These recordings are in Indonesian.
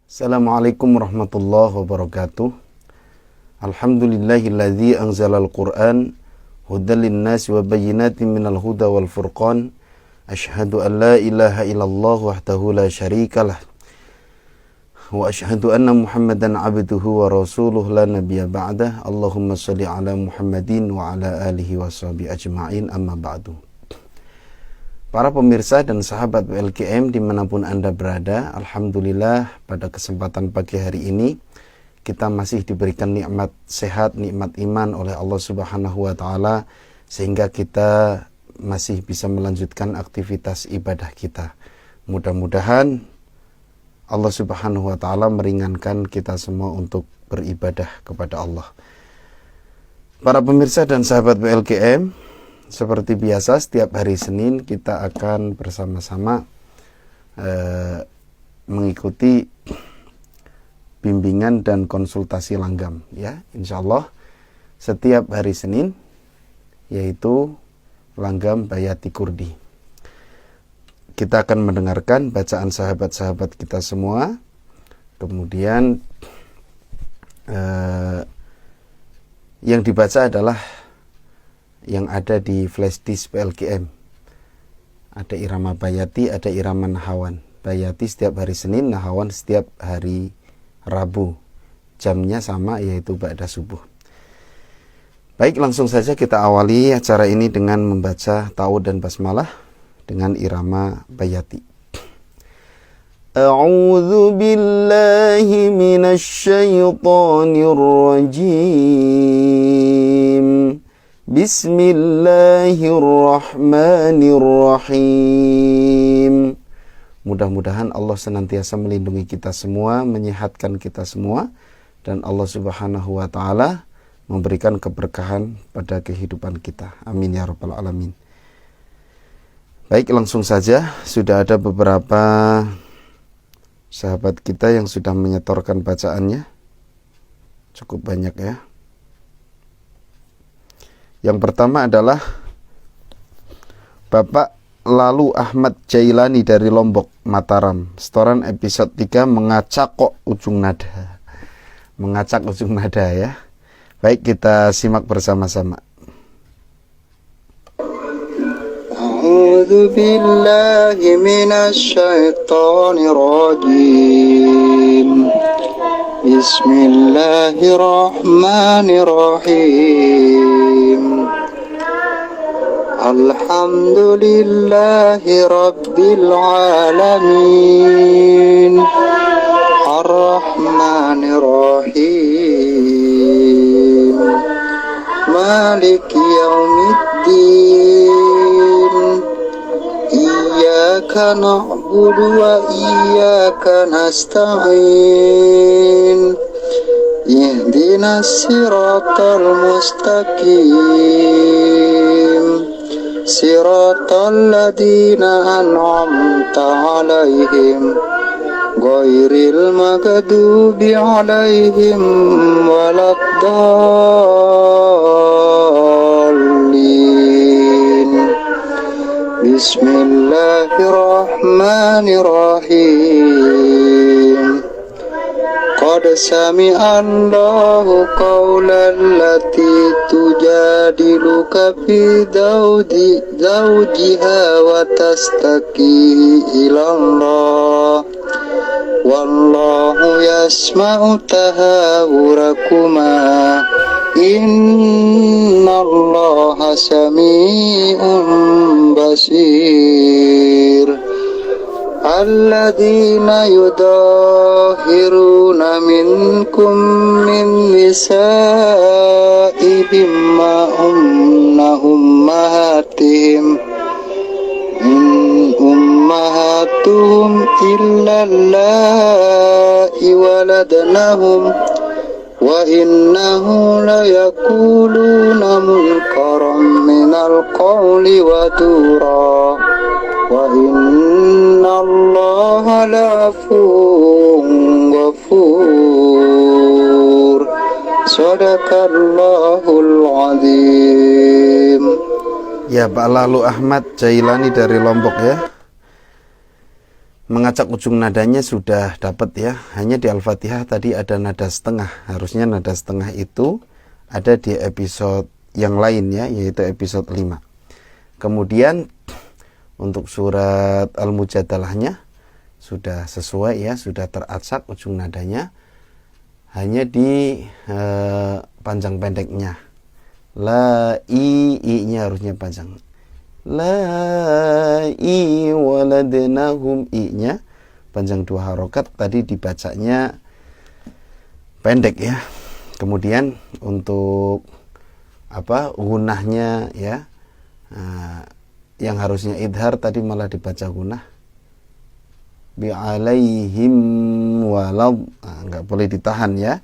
Assalamualaikum warahmatullahi wabarakatuh. Alhamdulillahilladzi anzalal Qur'an hudan linnasi wa bayyinatin minal huda wal furqan. Asyhadu an la ilaha illallah wahdahu la syarikalah. Wa asyhadu anna Muhammadan abduhu wa rasuluh la nabiyya ba'dah. Allahumma shalli ala Muhammadin wa ala alihi wa sahbihi ajma'in, amma ba'du. Para pemirsa dan sahabat WLKM dimanapun Anda berada, Alhamdulillah pada kesempatan pagi hari ini kita masih diberikan nikmat sehat, nikmat iman oleh Allah Subhanahu wa Ta'ala, sehingga kita masih bisa melanjutkan aktivitas ibadah kita. Mudah-mudahan Allah Subhanahu wa Ta'ala meringankan kita semua untuk beribadah kepada Allah. Para pemirsa dan sahabat WLKM, seperti biasa, setiap hari Senin kita akan bersama-sama mengikuti bimbingan dan konsultasi langgam, ya, insya Allah setiap hari Senin, yaitu langgam Bayati Kurdi. Kita akan mendengarkan bacaan sahabat-sahabat kita semua, kemudian yang dibaca adalah yang ada di flash disk PLKM. Ada irama Bayati, ada irama Nahawan. Bayati setiap hari Senin, Nahawan setiap hari Rabu. Jamnya sama, yaitu ba'da subuh. Baik, langsung saja kita awali acara ini dengan membaca ta'awudz dan basmalah dengan irama Bayati. A'udzu billahi minasy syaithanir rajim. Bismillahirrahmanirrahim. Mudah-mudahan Allah senantiasa melindungi kita semua, menyehatkan kita semua, dan Allah Subhanahu wa Ta'ala memberikan keberkahan pada kehidupan kita. Amin ya rabbal alamin. Baik, langsung saja. Sudah ada beberapa sahabat kita yang sudah menyetorkan bacaannya. Cukup banyak, ya. Yang pertama adalah Bapak Lalu Ahmad Jailani dari Lombok, Mataram. Setoran episode 3 mengacak kok ujung nada. Mengacak ujung nada, ya. Baik, kita simak bersama-sama. A'udzu billahi minasy syaithanir rajim. Bismillahirrahmanirrahim. Alhamdulillahi rabbil alamin. Ar-Rahmanir Rahim. Maliki yaumiddin. Iyyaka na'budu wa iyyaka nasta'in. Ihdinas siratal mustaqim. Siratal ladzina an'amta 'alaihim ghairil maghdubi 'alaihim waladdallin. Bismillahirrahmanirrahim. Qad sami'allahu qawlan lati tujadiluka fi zawjiha wa tastaki ilallah. Wallahu yasma'u tahawurakuma. Innallaha sami'un basir. Alladzina yudahiruna minkum min nisa'ihim ma umna ummahatihim in ummahatuhum illa allati waladnahum wa innahu la yaquluna munkaram minal qawli wa dura. Wa inna allaha la'afuwwun ghafur. Shadaqallahul azim. Ya, Pak Lalu Ahmad Jailani dari Lombok, ya. Mengacak ujung nadanya sudah dapat ya. Hanya di Al-Fatihah tadi ada nada setengah. Harusnya nada setengah itu ada di episode yang lain ya, yaitu episode 5. Kemudian untuk surat Al-Mujadalahnya sudah sesuai ya, sudah teracak ujung nadanya. Hanya di panjang pendeknya. La i-nya harusnya panjang. La i waladnahum, i-nya panjang 2 harokat, tadi dibacanya pendek ya. Kemudian untuk gunahnya ya, yang harusnya idhar tadi malah dibaca gunah. Bi alaihim walad, nggak boleh ditahan ya.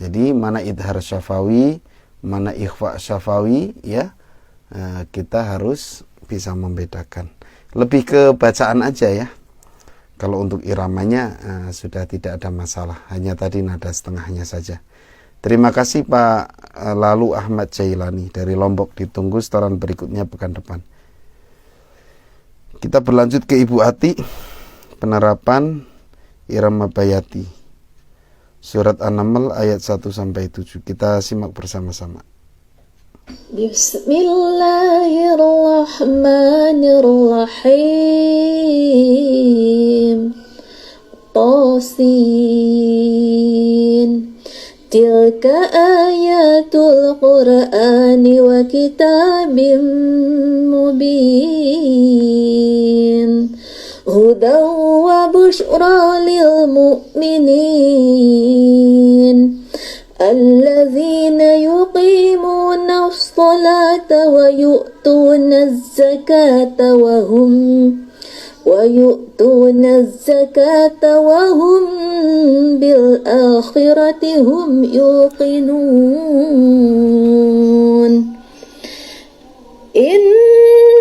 Jadi mana idhar syafawi, mana ikhfa syafawi ya, kita harus bisa membedakan. Lebih ke bacaan aja ya. Kalau untuk iramanya sudah tidak ada masalah, hanya tadi nada setengahnya saja. Terima kasih Pak Lalu Ahmad Jailani dari Lombok. Ditunggu setoran berikutnya pekan depan. Kita berlanjut ke Ibu Ati, penerapan irama bayati. Surat An-Naml ayat 1-7. Kita simak bersama-sama. Bismillahirrahmanirrahim. Tasin. Tilka ayatul Qur'ani wa kitabim mubin. Hudaw wa bushra lil mu'minin. الذين يقيمون الصلاة ويؤتون الزكاة وهم بالآخرة هم يوقنون إن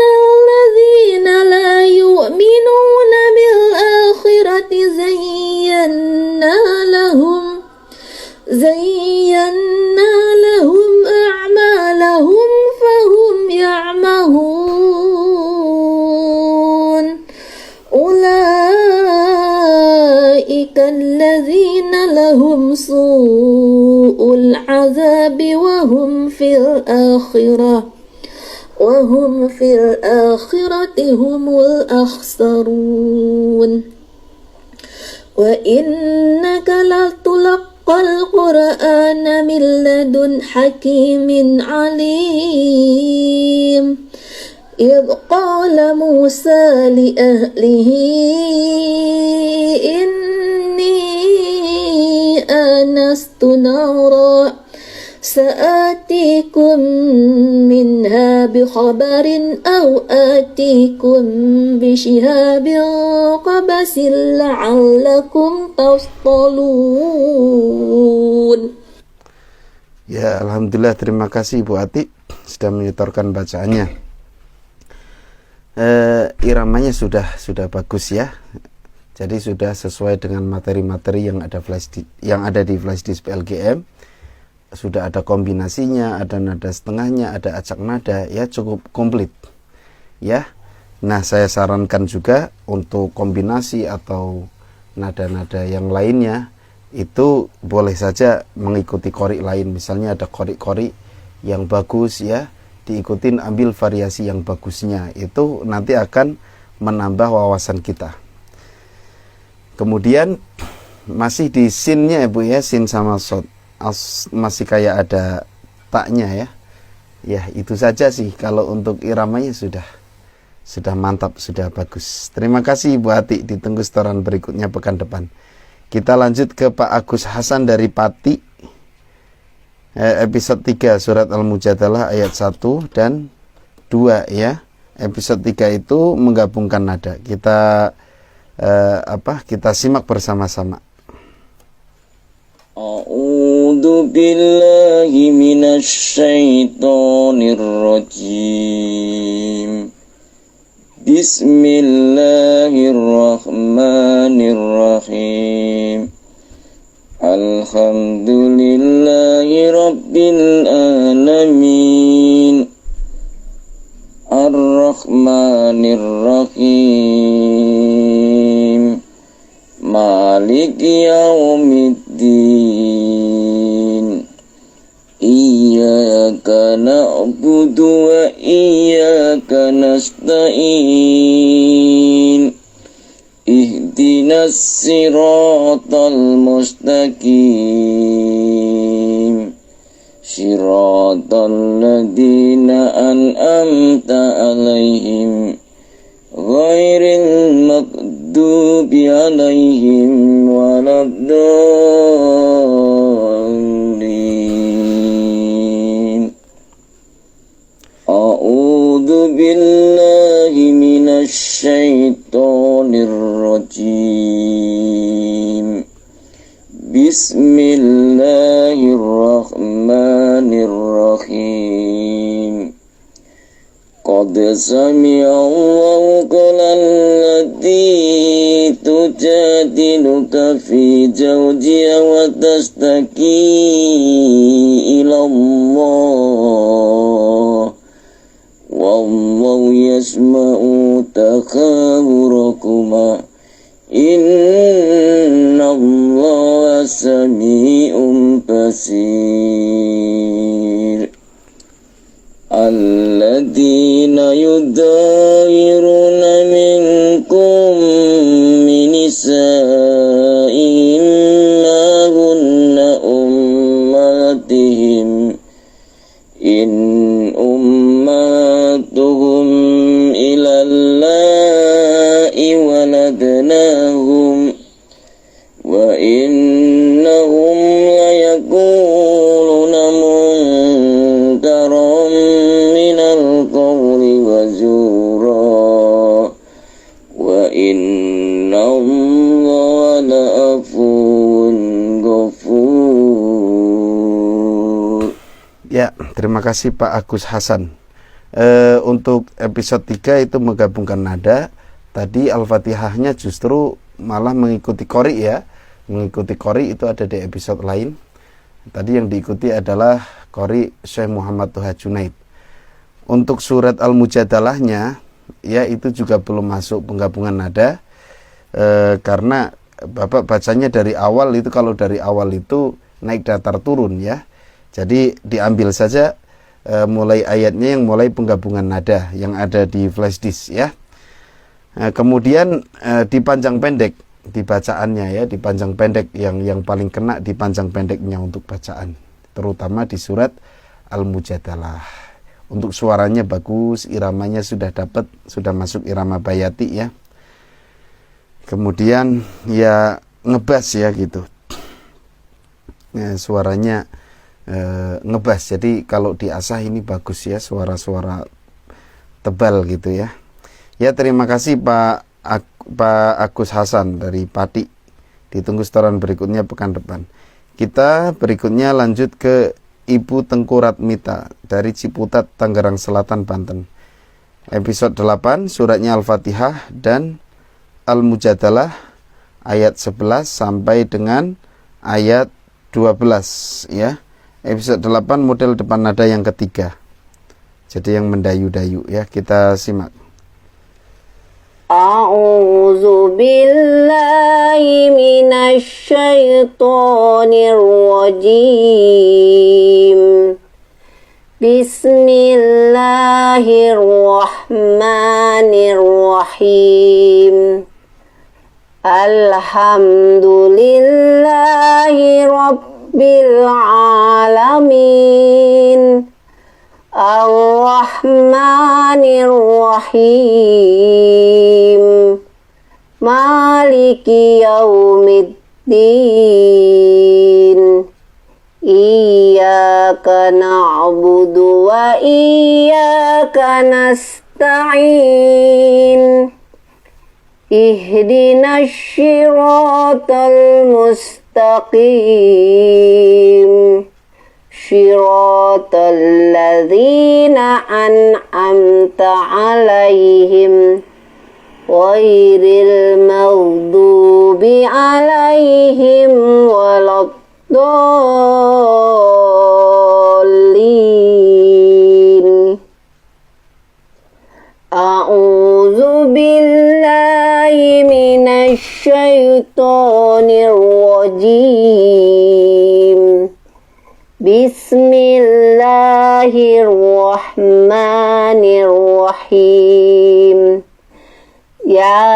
الذين لا يؤمنون بالآخرة زينا لهم أعمالهم فهم يعمهون أولئك الذين لهم سوء العذاب وهم في الآخرة هم الأخسرون وإنك لتلقى القرآن من لدن حكيم عليم إذ قال موسى لأهله إني آنست نارا سآتيكم منها بخبر أو آتيكم بشهاب قبس لعلكم تصطلون. Ya, alhamdulillah, terima kasih Ibu Ati sudah menyetorkan bacaannya. Iramanya sudah bagus ya. Jadi sudah sesuai dengan materi-materi yang ada di flash disk PLGM. Sudah ada kombinasinya, ada nada setengahnya, ada acak nada, ya cukup komplit ya. Nah, saya sarankan juga untuk kombinasi atau nada-nada yang lainnya itu boleh saja mengikuti qori lain. Misalnya ada qori yang bagus ya, diikutin, ambil variasi yang bagusnya, itu nanti akan menambah wawasan kita. Kemudian masih di sinnya ya Bu ya, sin sama sod. Masih kayak ada taknya ya. Ya, itu saja sih. Kalau untuk iramanya sudah mantap, sudah bagus. Terima kasih Ibu Ati, ditunggu setoran berikutnya pekan depan. Kita lanjut ke Pak Agus Hasan dari Pati. Episode 3 surat Al-Mujadalah ayat 1 dan 2 ya. Episode 3 itu menggabungkan nada. Kita simak bersama-sama. A'udzu billahi minasy syaithanir rajim. Bismillahirrahmanirrahim. Alhamdulillahi rabbil alamin. Ar-Rahmanir Rahim. Maliki yaumiddin. Iyyaka na'budu wa iyyaka nasta'in. Ihdinas siratal mustaqim. Siratal ladzina an'amta 'alaihim ghairil maghdubi 'alaihim waladdallin. A'udzu billahi minasy syaithanir rajim. Bismillahirrahmanirrahim. Qad sami'allahu qawlan lati tujadiluka fi zawjiha wa tastaki ila Allah. Wallahu yasma'u takawurakuma. Inna Allah sami'un basir. Alladzina yudahiruna minkum min nisa'ihim ma hunna ummatihim. In ummatuhum ilallahi waladnahum wa innahum layakuluna munkaram minal qawli wa zura wa inna Allah la'afun ghafur. Ya, terima kasih Pak Agus Hasan. Untuk episode 3 itu menggabungkan nada. Tadi Al-Fatihahnya justru malah mengikuti qori ya. Mengikuti qori itu ada di episode lain. Tadi yang diikuti adalah qori Syekh Muhammad Toha Junaid. Untuk surat Al-Mujadalahnya ya itu juga belum masuk penggabungan nada. Karena Bapak bacanya dari awal itu, kalau dari awal itu naik datar turun ya. Jadi diambil saja mulai ayatnya yang mulai penggabungan nada yang ada di flash disk ya. Kemudian dipanjang pendek di bacaannya ya, dipanjang pendek yang paling kena dipanjang pendeknya untuk bacaan, terutama di surat Al-Mujadalah. Untuk suaranya bagus, iramanya sudah dapat, sudah masuk irama bayati ya. Kemudian ya ngebas ya gitu. Suaranya ngebas, jadi kalau diasah ini bagus ya, suara-suara tebal gitu ya. Ya, terima kasih Pak Agus Hasan dari Pati. Ditunggu setoran berikutnya pekan depan. Kita berikutnya lanjut ke Ibu Tengku Ratmita dari Ciputat, Tangerang Selatan, Banten. Episode 8, suratnya Al-Fatihah dan Al-Mujadalah ayat 11 sampai dengan ayat 12 ya. Episode 8 model depan nada yang ketiga. Jadi yang mendayu-dayu ya, kita simak. A'udzu billahi minasy syaithanir rajim. Bismillahirrahmanirrahim. Alhamdulillahi rabbil alamin. Ar-Rahmanir-Rahim. Maliki yaumiddin. Iyyaka na'budu wa iyyaka nasta'in. Ihdinas siratal mustaqim. Siratal ladzina an'amta 'alaihim ghairil maghdubi 'alaihim waladdallin. A'udzu billahi من الشيطان الرجيم بسم الله الرحمن الرحيم يا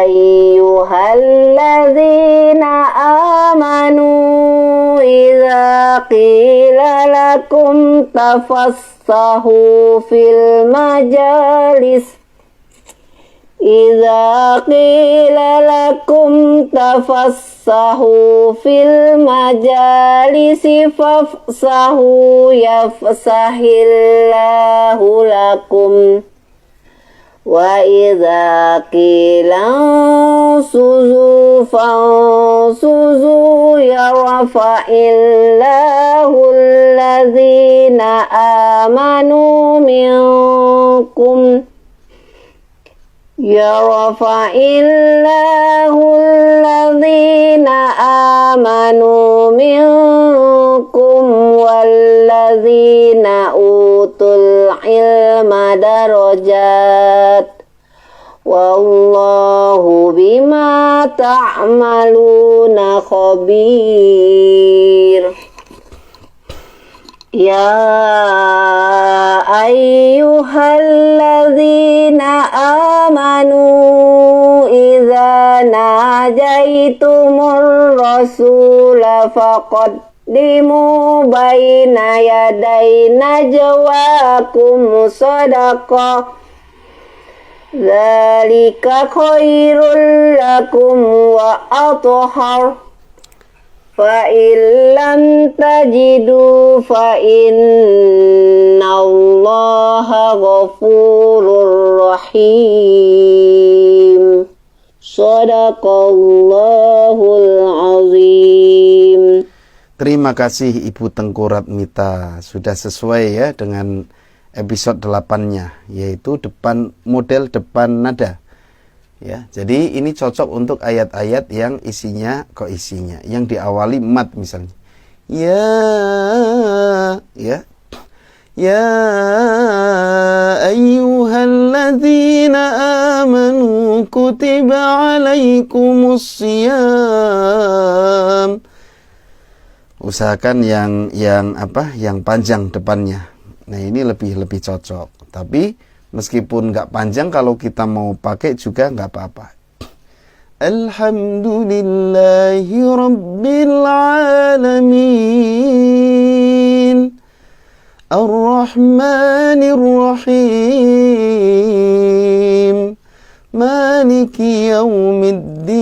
أيها الذين آمنوا إذا قيل لكم تفسحوا في المجالس إذا قيل لكم تفسحوا في المجالس فافسحوا يفسح الله لكم وإذا قيل انشزوا فانشزوا يرفع الله الذين آمنوا منكم يرفع الله الذين آمنوا منكم والذين أوتوا العلم درجات والله بما تعملون خبير يا أيها الذين آمنوا إذا ناجيتم الرسول فقدموا بين يدي نجواكم صدقة ذلك خير لكم وأطهر فإن لم تجدوا فإن الله غفور رحيم صدق الله العظيم. Terima kasih Ibu Tengku Ratmita, sudah sesuai ya dengan episode 8-nya, yaitu model depan nada. Ya, jadi ini cocok untuk ayat-ayat yang isinya yang diawali mat misalnya. Ya ayyuhalladzina amanu kutiba alaikumusiyam. Usahakan yang panjang depannya. Nah, ini lebih cocok. Tapi meskipun nggak panjang, kalau kita mau pakai juga nggak apa-apa. Alhamdulillahi Rabbil Alamin Ar-Rahmanir Rahim Maliki Yaumiddin.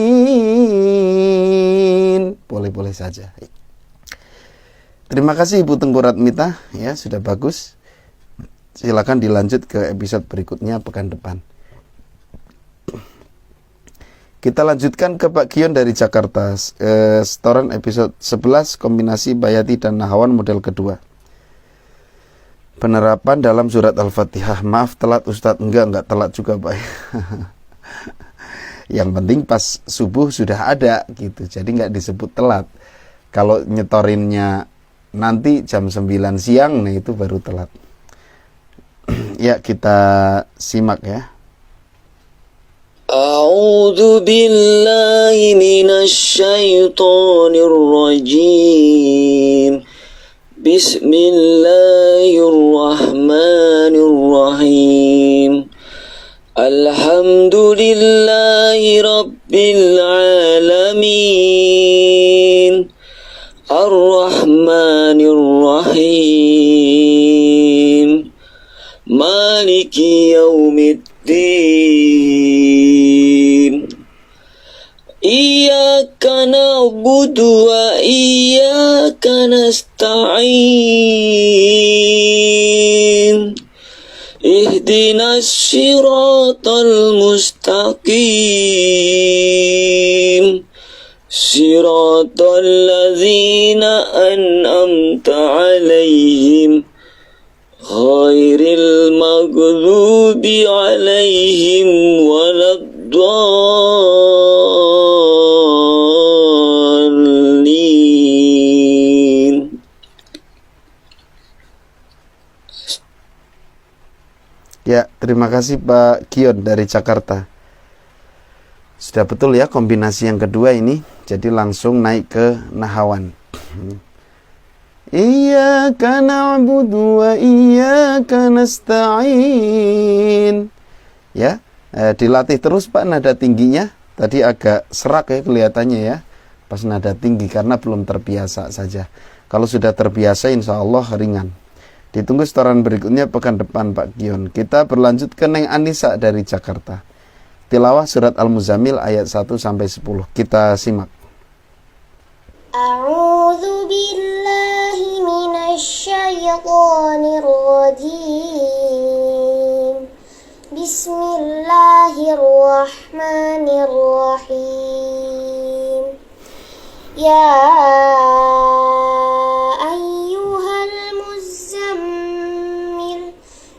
Boleh-boleh saja. Terima kasih Ibu Tengku Ratmita, ya sudah bagus. Silakan dilanjut ke episode berikutnya pekan depan. Kita lanjutkan ke Pak Gion dari Jakarta. Setoran episode 11 kombinasi Bayati dan Nahawan model kedua. Penerapan dalam surat Al-Fatihah. Maaf telat Ustadz. Enggak telat juga Pak. Yang penting pas subuh sudah ada gitu. Jadi enggak disebut telat. Kalau nyetorinnya nanti jam 9 siang, nah itu baru telat. Ya, kita simak ya. A'udzu billahi minasy syaithanir rajim. Bismillahirrahmanirrahim. Alhamdulillahi rabbil alamin. Ar-Rahmanir Rahim Maliki Yaumiddin Iyyaka na'budu wa iyyaka nasta'in Ihdinas siratal mustaqim Siratal ladzina an'amta 'alaihim ghairil maghdubi 'alaihim waladdallin. Ya, terima kasih Pak Gion dari Jakarta. Sudah betul ya kombinasi yang kedua ini. Jadi langsung naik ke nahawan. Iyyaka na'budu wa iyyaka nasta'in. Ya, dilatih terus Pak nada tingginya. Tadi agak serak ya kelihatannya ya. Pas nada tinggi karena belum terbiasa saja. Kalau sudah terbiasa insya Allah ringan. Ditunggu setoran berikutnya pekan depan Pak Gion. Kita berlanjut ke Neng Anissa dari Jakarta. Tilawah surat Al-Muzammil ayat 1 sampai 10. Kita simak. A'udzu billahi minasy syaithanir rajim. Bismillahirrahmanirrahim. Ya ayyuhal muzammil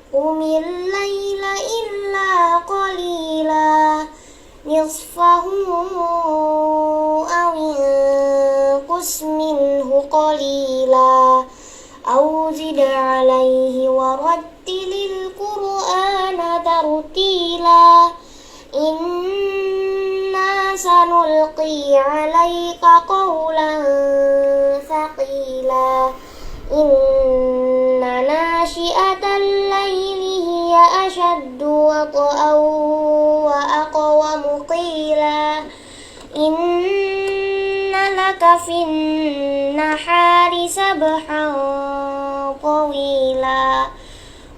qumil laila illa qalila nisfahu aw inqus minhu qalila aw zid alayhi wa rattilil qur'ana tartila. Inna sanulqi 'alaika qawlan thaqila. Inna nashi'atal layli hiya ashaddu wat'an wa aqwamu qila. Inna laka fin nahari sabhan tawila.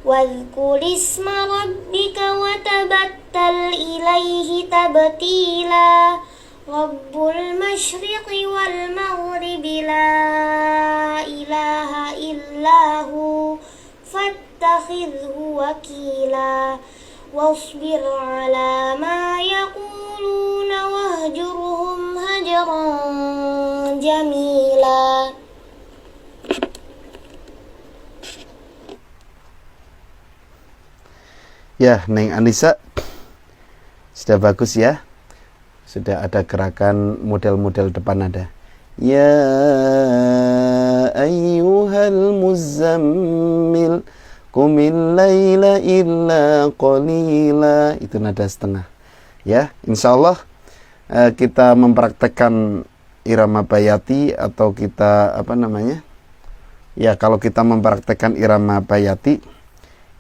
Wadhkur isma rabbika wa tabattal ilaihi tabtila. Rabbul masyriqi wal maghribi la ilaha illahu fattakhidhu wakila. Wasbir ala ma yaquluna wahjurhum hajran jamila. Ya, Neng Anissa, sudah bagus ya. Sudah ada gerakan model-model depan nada. Ya ayyuhal muzammil qumil laila illa qalila. Itu nada setengah. Ya, insyaallah kita mempraktekkan irama bayati atau kita Ya, kalau kita mempraktekkan irama bayati,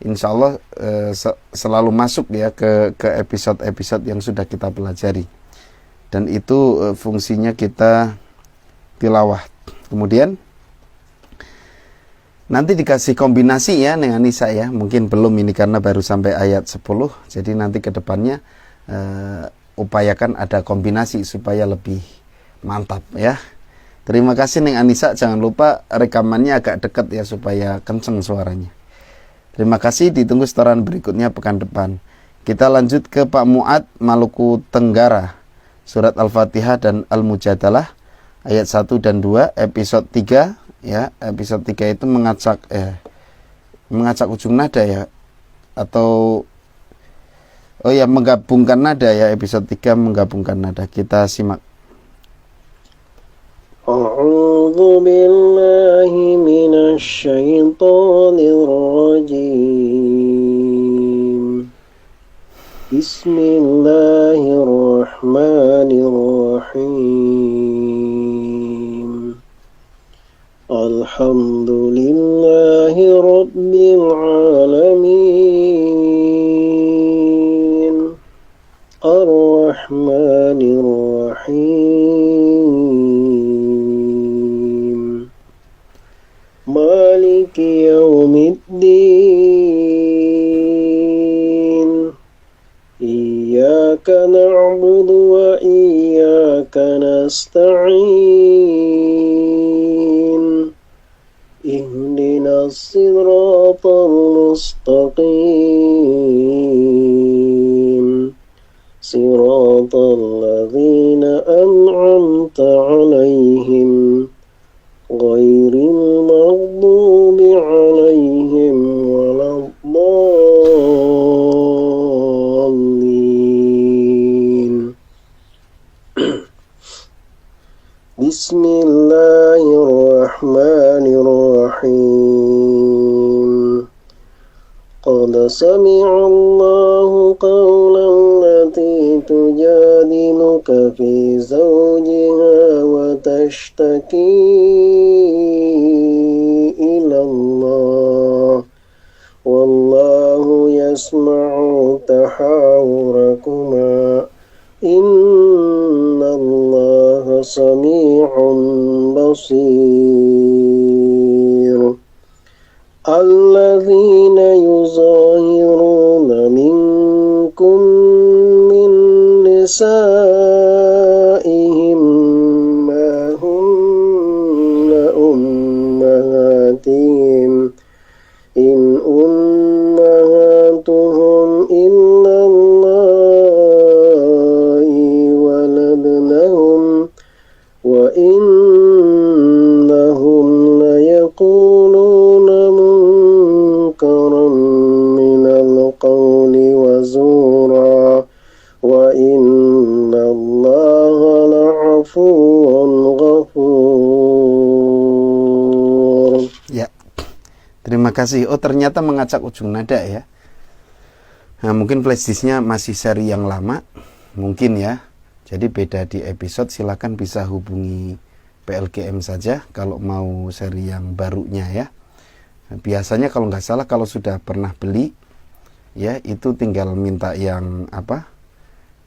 insya Allah selalu masuk ya ke episode-episode yang sudah kita pelajari. Dan itu fungsinya kita tilawah. Kemudian nanti dikasih kombinasi ya Neng Anissa ya. Mungkin belum ini karena baru sampai ayat 10. Jadi nanti ke depannya upayakan ada kombinasi supaya lebih mantap ya. Terima kasih Neng Anissa. Jangan lupa rekamannya agak dekat ya supaya kenceng suaranya. Terima kasih, ditunggu setoran berikutnya pekan depan. Kita lanjut ke Pak Muad, Maluku Tenggara. Surat Al-Fatihah dan Al-Mujadalah ayat 1 dan 2, episode 3 ya. Episode 3 itu mengacak ujung nada ya. Atau menggabungkan nada ya. Episode 3 menggabungkan nada. Kita simak. A'udzu billahi minasy syaithanir rajim. Bismillahirrahmanirrahim. Alhamdulillahi rabbil alamin. Ar-Rahmanir Rahim. Maliki yaumiddin. Iyyaka na'budu wa iyyaka nasta'in. Ihdinas siratal mustaqim. Siratal ladzina an'amta 'alaihim ghairil maghdubi 'alaihim waladdallin. Bismillahirrahmanirrahim. Qad سمع الله قول التي تجادلك في زوجها وتشتكي إلى الله والله يسمع تحاوركما إن الله سميع بصير الذين يظاهرون منكم من نسائهم ما هن أمهاتهم إن أمهاتهم إلا الله ولدنهم وإنهم ليقولون منكرا من القول وزورا وإن الله لعفو غفور. Ya, terima kasih. Oh, ternyata mengacak ujung nada ya. Nah, mungkin flashdisknya masih seri yang lama, mungkin ya. Jadi beda di episode, silakan bisa hubungi PLGM saja kalau mau seri yang barunya ya. Biasanya kalau nggak salah kalau sudah pernah beli ya itu tinggal minta yang apa?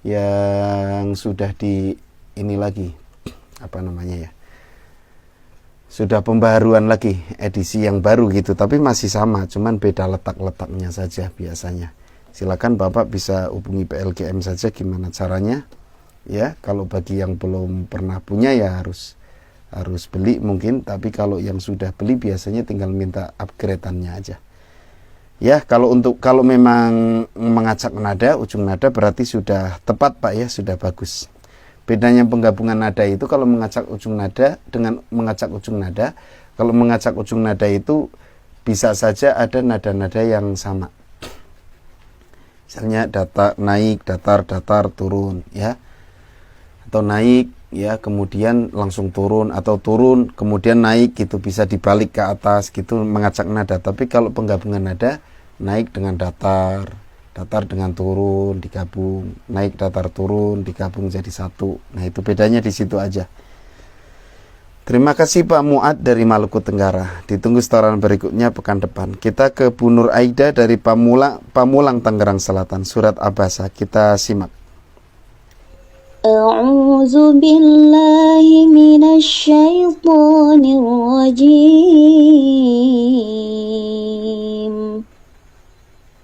Yang sudah di ini lagi apa namanya ya? Sudah pembaharuan lagi, edisi yang baru gitu, tapi masih sama, cuman beda letak-letaknya saja biasanya. Silakan Bapak bisa hubungi PLGM saja gimana caranya. Ya, kalau bagi yang belum pernah punya ya harus beli mungkin, tapi kalau yang sudah beli biasanya tinggal minta upgrade-annya aja. Ya, kalau memang mengacak nada, ujung nada berarti sudah tepat Pak ya, sudah bagus. Bedanya penggabungan nada itu kalau mengacak ujung nada dengan mengacak ujung nada, kalau mengacak ujung nada itu bisa saja ada nada-nada yang sama. Misalnya naik, datar, turun ya. Atau naik ya kemudian langsung turun, atau turun kemudian naik gitu, bisa dibalik ke atas gitu mengacak nada. Tapi kalau penggabungan nada, naik dengan datar dengan turun digabung, naik datar turun digabung jadi satu. Nah itu bedanya di situ aja. Terima kasih Pak Muad dari Maluku Tenggara. Ditunggu setoran berikutnya pekan depan. Kita ke Bu Nur Aida dari Pamulang Tangerang Selatan. Surat Abasa kita simak. أعوذ بالله من الشيطان الرجيم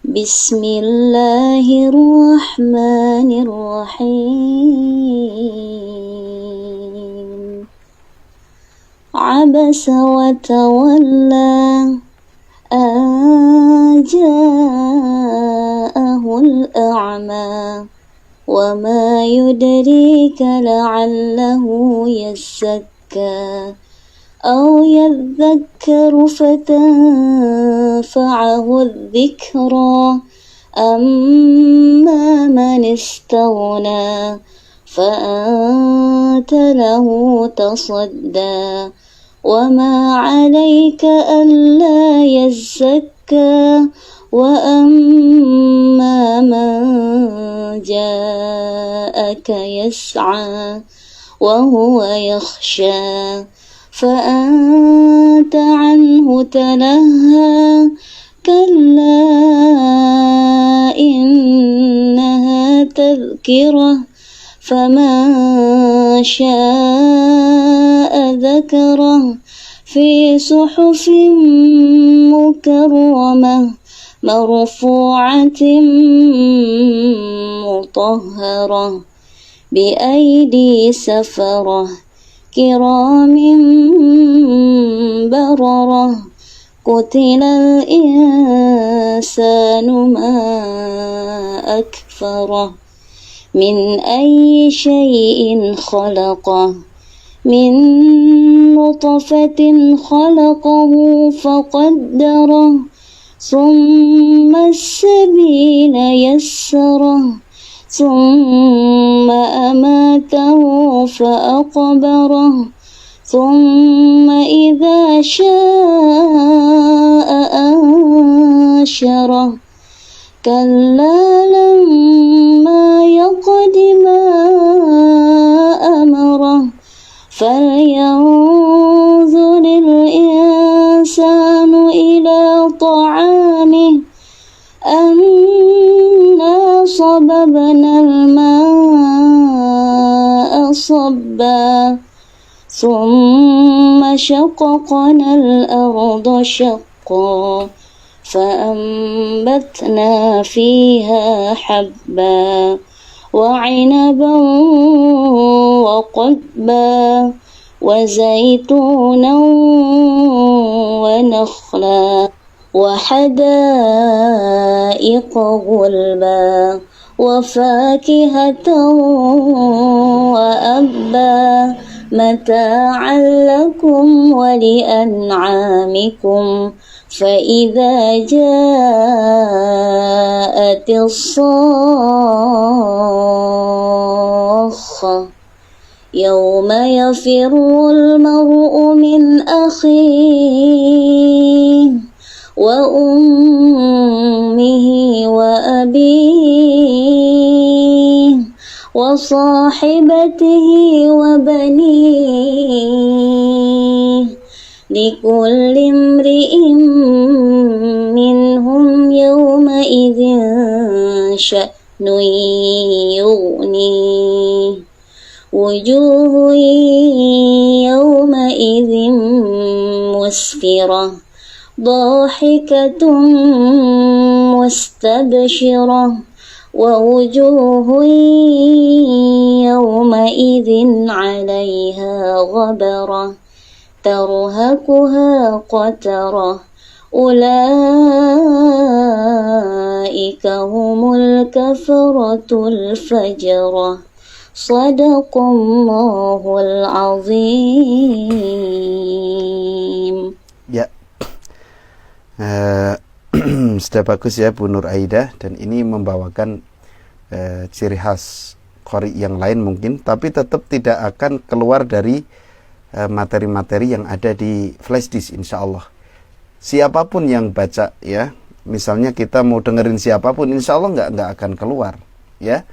بسم الله الرحمن الرحيم عبس وتولى أن جاءه الأعمى وما يدريك لعله يزكى أو يذكر فتنفعه الذكرى أما من استغنى فأنت له تصدى وما عليك ألا يزكى وأما من جاءك يسعى وهو يخشى فأنت عنه تلهى كلا إنها تذكرة فمن شاء ذكره في صحف مكرمة مرفوعة مطهرة بأيدي سفرة كرام بررة قتل الإنسان ما أكفره من أي شيء خلقه من نطفة خلقه فقدره ثم السبيل يسره ثم أماته فأقبره ثم إذا شاء أنشره كلا لما يقض ما أمره فلينظر الإنسان إلى طعامه أنا صببنا الماء صبا ثم شققنا الأرض شقا فأنبتنا فيها حبا وعنبا وقضبا وزيتونا ونخلا وحدائق غلبا وفاكهة وأبا متاعا لكم ولأنعامكم فإذا جاءت الصاخة يوم يفر المرء من أخيه وأمه وأبيه وصاحبته وبنيه لكل امرئ منهم يومئذ شأن يغنيه وجوه يومئذ مسفرة ضاحكة مستبشرة ووجوه يومئذ عليها غبرة ترهقها قترة أولئك هم الكفرة الفجرة صدق الله العظيم. Ya, sudah bagus ya Bu Nur Aida, dan ini membawakan ciri khas qari yang lain mungkin, tapi tetap tidak akan keluar dari materi-materi yang ada di flash disk insya Allah. Siapapun yang baca ya, misalnya kita mau dengerin siapapun, insya Allah nggak akan keluar ya,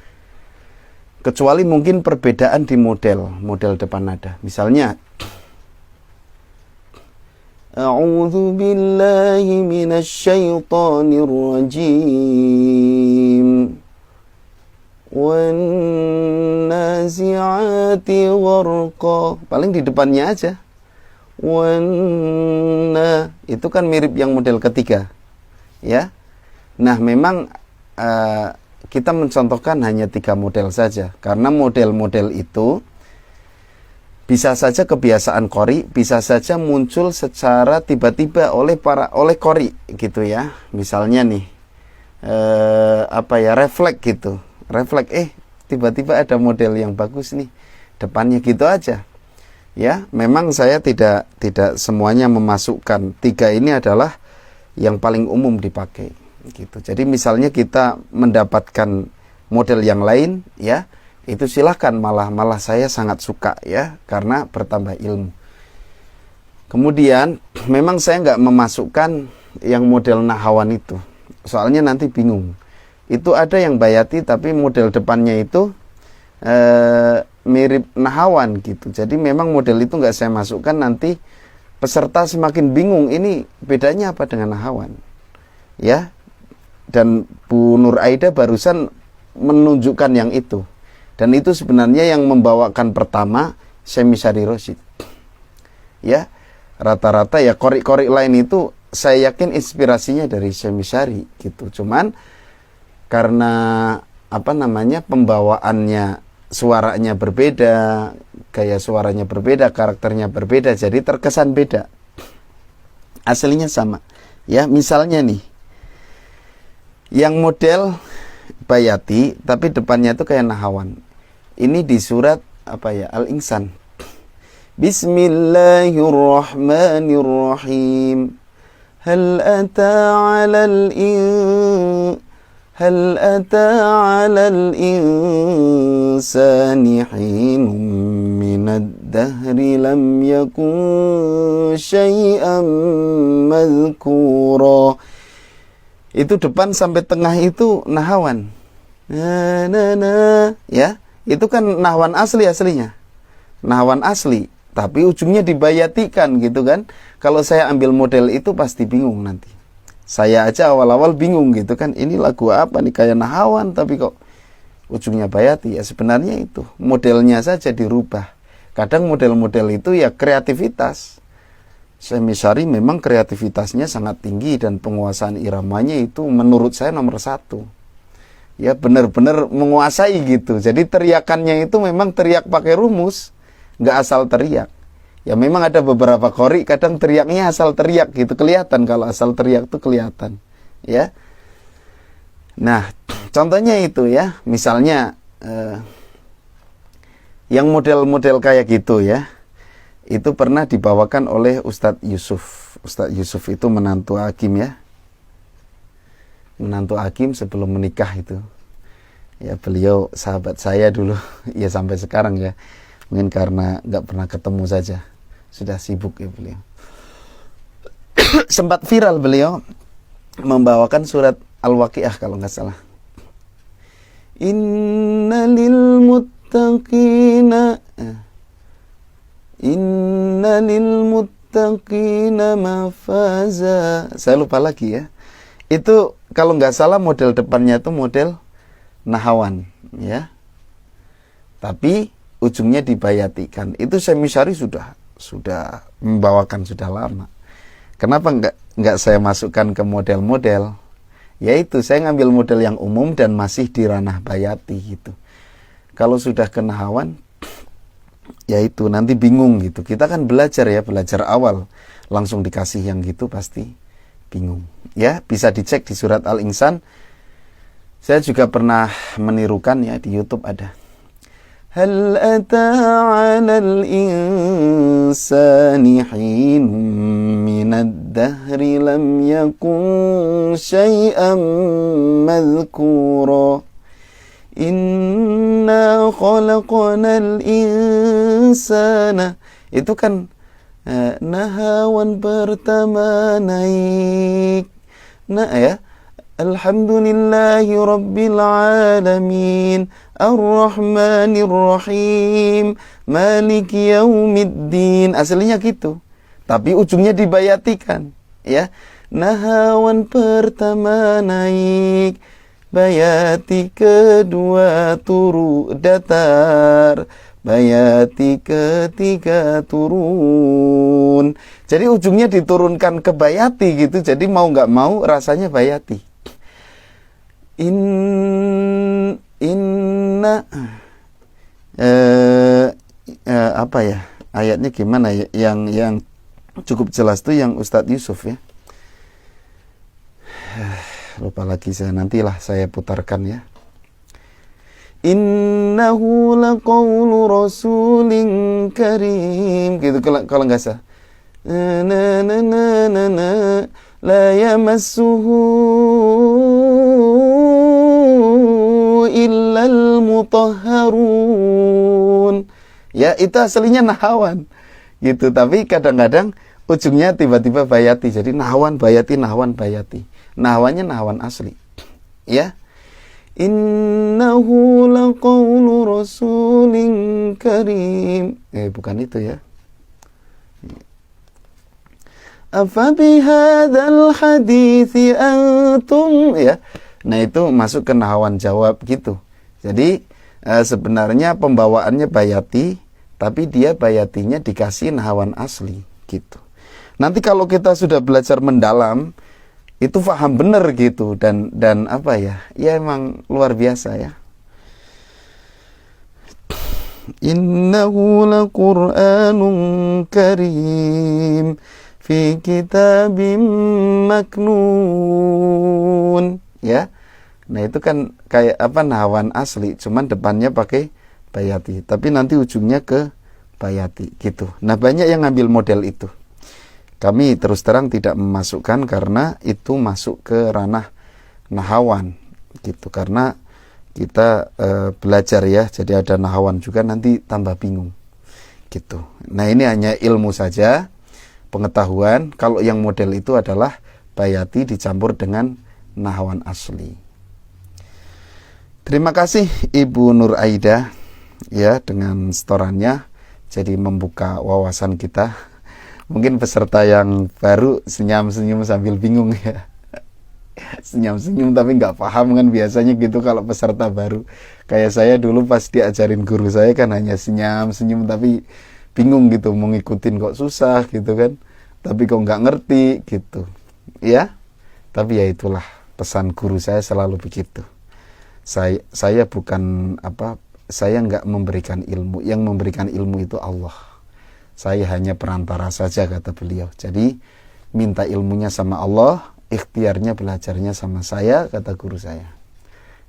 kecuali mungkin perbedaan di model depan nada. Misalnya A'udzu billahi minasyaitonir rajim wan nazi'ati gharqa. Paling di depannya aja. Wana, itu kan mirip yang model ketiga. Ya. Nah, memang kita mencontohkan hanya 3 model saja, karena model-model itu bisa saja kebiasaan qari, bisa saja muncul secara tiba-tiba oleh qari gitu ya. Misalnya nih refleks gitu. Refleks tiba-tiba ada model yang bagus nih depannya, gitu aja. Ya, memang saya tidak semuanya memasukkan. 3 ini adalah yang paling umum dipakai gitu. Jadi misalnya kita mendapatkan model yang lain ya, itu silahkan, malah saya sangat suka ya, karena bertambah ilmu. Kemudian memang saya nggak memasukkan yang model nahawan itu, soalnya nanti bingung. Itu ada yang bayati tapi model depannya itu mirip nahawan gitu. Jadi memang model itu nggak saya masukkan, nanti peserta semakin bingung ini bedanya apa dengan nahawan ya. Dan Bu Nur Aida barusan menunjukkan yang itu. Dan itu sebenarnya yang membawakan pertama Syekh Rosyid. Ya, rata-rata ya qori-qori lain itu saya yakin inspirasinya dari Syekh gitu. Cuman karena pembawaannya, suaranya berbeda, gaya suaranya berbeda, karakternya berbeda, jadi terkesan beda. Aslinya sama. Ya, misalnya nih, yang model bayati tapi depannya itu kayak nahawan. Ini di surat Al-Insan. Bismillahirrahmanirrahim. Hal ata 'alal insani hinum minad dahri lam yakun syai'an madhkura. Itu depan sampai tengah itu nahawan. Ya, itu kan nahawan aslinya. Nahawan asli, tapi ujungnya dibayatikan gitu kan. Kalau saya ambil model itu pasti bingung nanti. Saya aja awal-awal bingung gitu kan. Ini lagu apa nih, kayak nahawan tapi kok ujungnya bayati. Ya sebenarnya itu modelnya saja dirubah. Kadang model-model itu ya kreativitas. Semisari memang kreativitasnya sangat tinggi dan penguasaan iramanya itu menurut saya nomor 1. Ya benar-benar menguasai gitu. Jadi teriakannya itu memang teriak pakai rumus, nggak asal teriak. Ya memang ada beberapa qori kadang teriaknya asal teriak gitu, kelihatan kalau asal teriak itu kelihatan. Ya. Nah, contohnya itu ya, misalnya yang model-model kayak gitu ya. Itu pernah dibawakan oleh Ustadz Yusuf. Ustadz Yusuf itu menantu Hakim ya. Menantu Hakim sebelum menikah itu. Ya beliau sahabat saya dulu. Ya sampai sekarang ya. Mungkin karena nggak pernah ketemu saja. Sudah sibuk ya beliau. Sempat viral beliau membawakan surat Al-Waqiah kalau nggak salah. Innalil muttaqina Inna lil muttaqina mafaza. Saya lupa lagi ya. Itu kalau nggak salah model depannya itu model nahawan ya. Tapi ujungnya dibayatikan. Itu Semisari sudah membawakan sudah lama. Kenapa nggak saya masukkan ke model-model? Yaitu saya ngambil model yang umum dan masih di ranah bayati gitu. Kalau sudah ke nahawan, ya itu nanti bingung gitu. Kita kan belajar awal langsung dikasih yang gitu pasti bingung. Ya, bisa dicek di surat Al-Insan. Saya juga pernah menirukan ya, di YouTube ada. Hal ata 'alal insani hinum minad dahri lam yakun syai'an madhkura. Inna khalaqanal insana. Itu kan nahawan pertama naik. Nah ya, alhamdulillahi rabbil alamin, ar-rahmanir rahim, maliki yaumiddin. Aslinya gitu. Tapi ujungnya dibayatikan, ya. Nahawan pertama naik, bayati kedua turun datar, bayati ketiga turun. Jadi ujungnya diturunkan ke bayati gitu. Jadi mau nggak mau rasanya bayati. Inna apa ya ayatnya gimana ya? Yang cukup jelas tuh yang Ustadz Yusuf ya. Lupa lagi saya, nantilah saya putarkan ya. Innahu laqawlu rasulin karim gitu kalau nggak salah. La yamassuhu illal mutahharun. Ya itu aslinya nahawan gitu, tapi kadang-kadang ujungnya tiba-tiba bayati. Jadi nahawan bayati, nahawan bayati. Nahawannya nahawan asli. Ya. Innahu laqawlu rasulin karim. Bukan itu ya. Afa bihadzal hadithi antum ya. Nah itu masuk ke nahawan jawab gitu. Jadi sebenarnya pembawaannya bayati, tapi dia bayatinya dikasih nahawan asli gitu. Nanti kalau kita sudah belajar mendalam, itu paham benar gitu dan apa ya? Ya emang luar biasa ya. Innahu laqur'anun karim fi kitabim maknun. Ya. Nah, itu kan kayak apa nahawan asli, cuman depannya pakai bayati, tapi nanti ujungnya ke bayati gitu. Nah, banyak yang ngambil model itu. Kami terus terang tidak memasukkan karena itu masuk ke ranah nahawan gitu, karena kita belajar ya, jadi ada nahawan juga nanti tambah bingung gitu. Nah ini hanya ilmu saja, pengetahuan. Kalau yang model itu adalah bayati dicampur dengan nahwan asli. Terima kasih Ibu Nur Aida ya dengan setorannya, jadi membuka wawasan kita. Mungkin peserta yang baru senyum-senyum sambil bingung ya. Senyum-senyum tapi nggak paham kan biasanya gitu kalau peserta baru. Kayak saya dulu pas diajarin guru saya kan hanya senyum-senyum tapi bingung gitu, mau ngikutin kok susah gitu kan. Tapi kok nggak ngerti gitu. Ya. Tapi ya itulah pesan guru saya selalu begitu. Saya bukan saya nggak memberikan ilmu, yang memberikan ilmu itu Allah. Saya hanya perantara saja, kata beliau. Jadi minta ilmunya sama Allah, ikhtiarnya belajarnya sama saya, kata guru saya.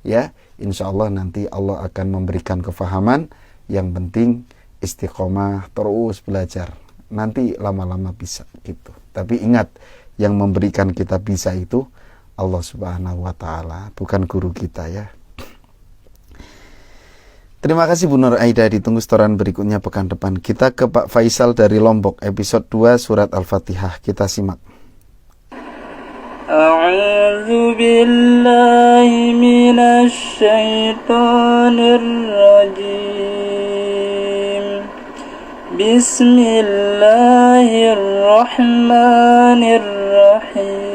Ya, insya Allah nanti Allah akan memberikan kefahaman. Yang penting istiqomah, terus belajar. Nanti lama-lama bisa gitu. Tapi ingat, yang memberikan kita bisa itu Allah Subhanahu wa Ta'ala, bukan guru kita ya. Terima kasih Bu Nur Aida, ditunggu setoran berikutnya pekan depan. Kita ke Pak Faisal dari Lombok, episode 2 surat Al-Fatihah. Kita simak. A'udzu billahi minasy syaithanir rajim. Bismillahirrahmanirrahim.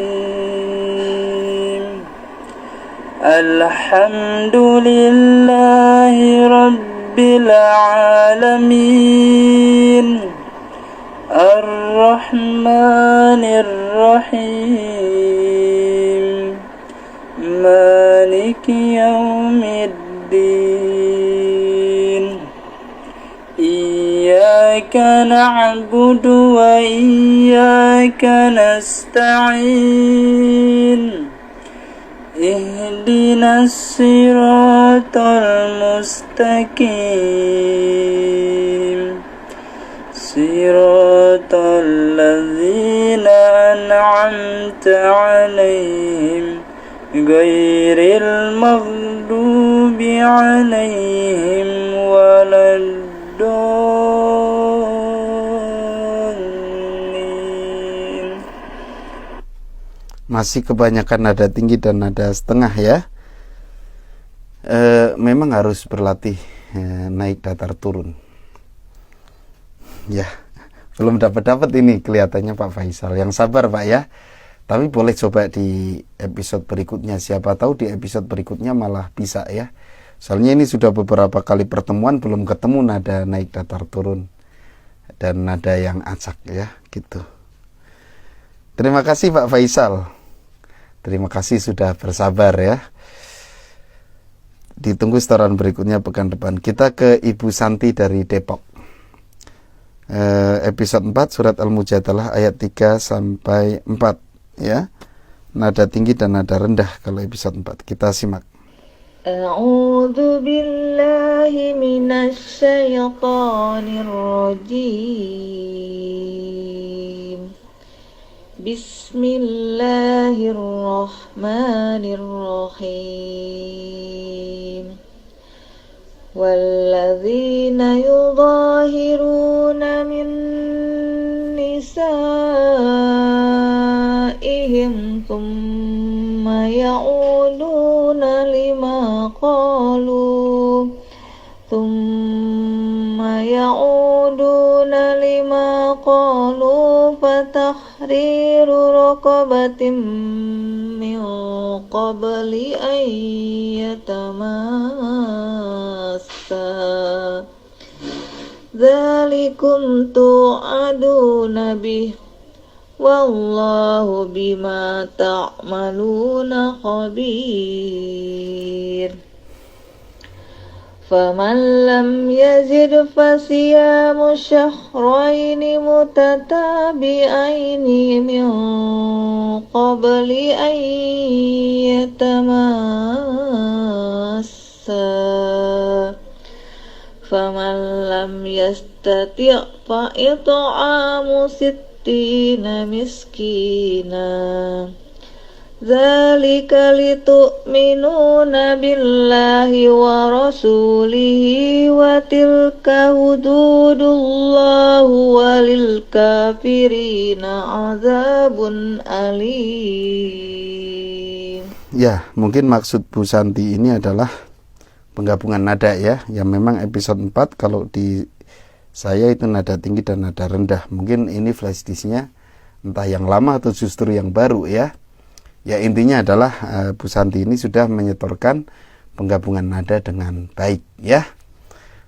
Alhamdulillahi Rabbil Alamin. Ar-Rahmanir Rahim. Maliki Yaumiddin. Iyyaka na'budu wa iyyaka nasta'in. Ihdinas siratal mustaqim. Siratal ladzina an'amta 'alaihim ghairil maghdubi 'alaihim waladdallin. Masih kebanyakan nada tinggi dan nada setengah ya. Memang harus berlatih naik datar turun. Ya, belum dapat ini kelihatannya Pak Faisal. Yang sabar Pak ya. Tapi boleh coba di episode berikutnya. Siapa tahu di episode berikutnya malah bisa ya. Soalnya ini sudah beberapa kali pertemuan belum ketemu nada naik datar turun dan nada yang acak ya, gitu. Terima kasih Pak Faisal. Terima kasih sudah bersabar ya. Ditunggu setoran berikutnya pekan depan. Kita ke Ibu Santi dari Depok. Episode 4 surat Al-Mujadalah ayat 3 sampai 4 ya. Nada tinggi dan nada rendah kalau episode 4. Kita simak. A'udzu billahi minasy syaithanir rajim. Bismillahirrahmanirrahim. Walladzina yudhahiruna min nisa'ihim thumma ya'uduna lima qalu fatahriru raqabatin min qabli an yatamassa dzalikum tu'aduna bih wallahu bima ta'maluna khabir. Faman lam yazid fasiyamu syahraini mutatabi'aini min qabli an yatamassa. Faman lam yastati' fa it'amu sittina miskina. Dzalika litu'minuna billahi wa rasulihi wa tilka hududullahu walil kafirina azabun alim. Ya, mungkin maksud Bu Santi ini adalah penggabungan nada ya. Yang memang episode 4 kalau di saya itu nada tinggi dan nada rendah. Mungkin ini flash disknya entah yang lama atau justru yang baru ya. Ya intinya adalah Bu Santi ini sudah menyetorkan penggabungan nada dengan baik ya.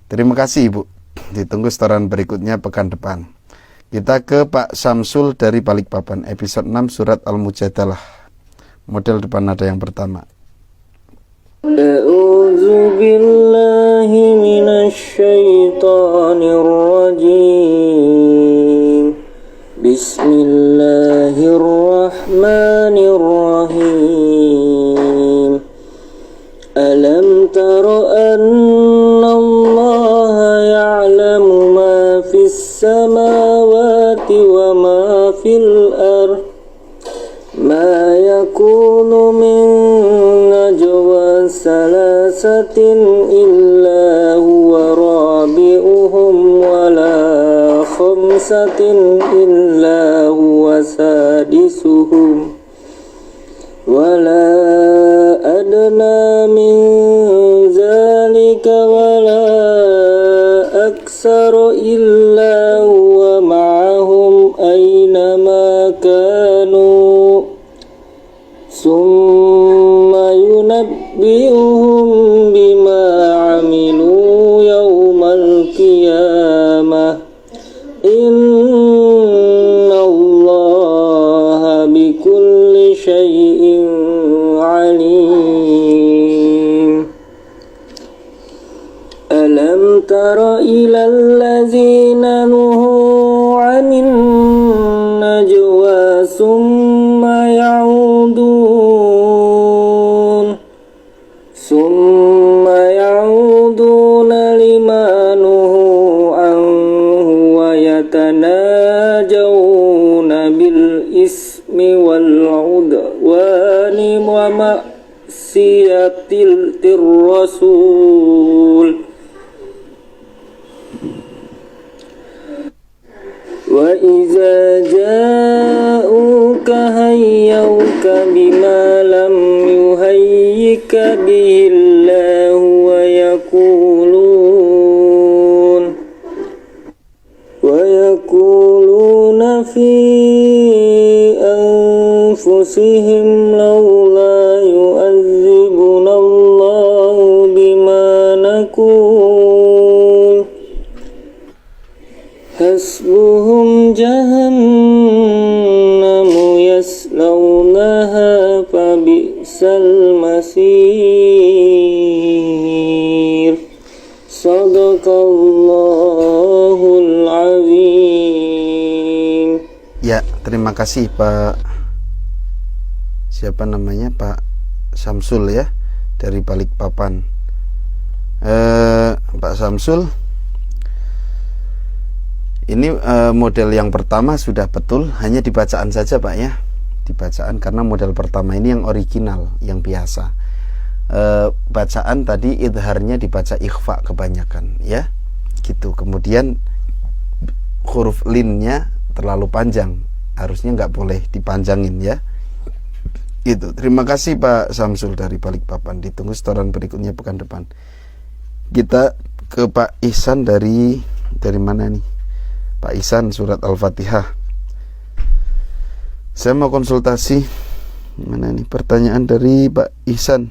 Terima kasih Ibu. Ditunggu setoran berikutnya pekan depan. Kita ke Pak Samsul dari Balikpapan, episode 6 surat Al-Mujadalah. Model depan nada yang pertama. A'udzu billahi minasyaitonir rajim. Bismillahirrahmanirrahim. Alam tara anna Allah ya'lamu ma fis samawati wa ma fil ardh. Ma yakunu min najwa salasatin illa huwa rabi'uhum wa la khamsatin illa huwa sadisuhum wa la adna min zalika wa la aksara illa huwa ma'ahum aynama kanu summa yunabbi'uhum bima 'amilu yawmal qiyamah innallaha bikulli syai'in 'alim. Alam tara ilal ladzina nuhu 'anil najwa summa ya'uduna lima nuhu anhu wa yatanajawna bil ismi wal 'udwani wa ma'siyatil rasul wa iza ja'uka hayyuka bima lam yuhayyika bihillahu wa yakuluna fi anfusihim laula yu'adzibuna Allahu bima nakul hasbuhum jahannamu yaslawnaha fabi'sal masir. Sadaqallahul azim. Ya, terima kasih Pak. Siapa namanya? Pak Samsul ya, dari Balikpapan. Pak Samsul, ini model yang pertama sudah betul, hanya dibacaan saja Pak ya. Dibacaan karena model pertama ini yang original, yang biasa. Bacaan tadi idharnya dibaca ikhfa kebanyakan ya. Gitu. Kemudian huruf linnya terlalu panjang, harusnya nggak boleh dipanjangin ya. Itu. Terima kasih Pak Samsul dari Balikpapan. Ditunggu setoran berikutnya pekan depan. Kita ke Pak Ihsan dari mana nih? Pak Ihsan surat Al-Fatihah. Saya mau konsultasi. Mana nih pertanyaan dari Pak Ihsan?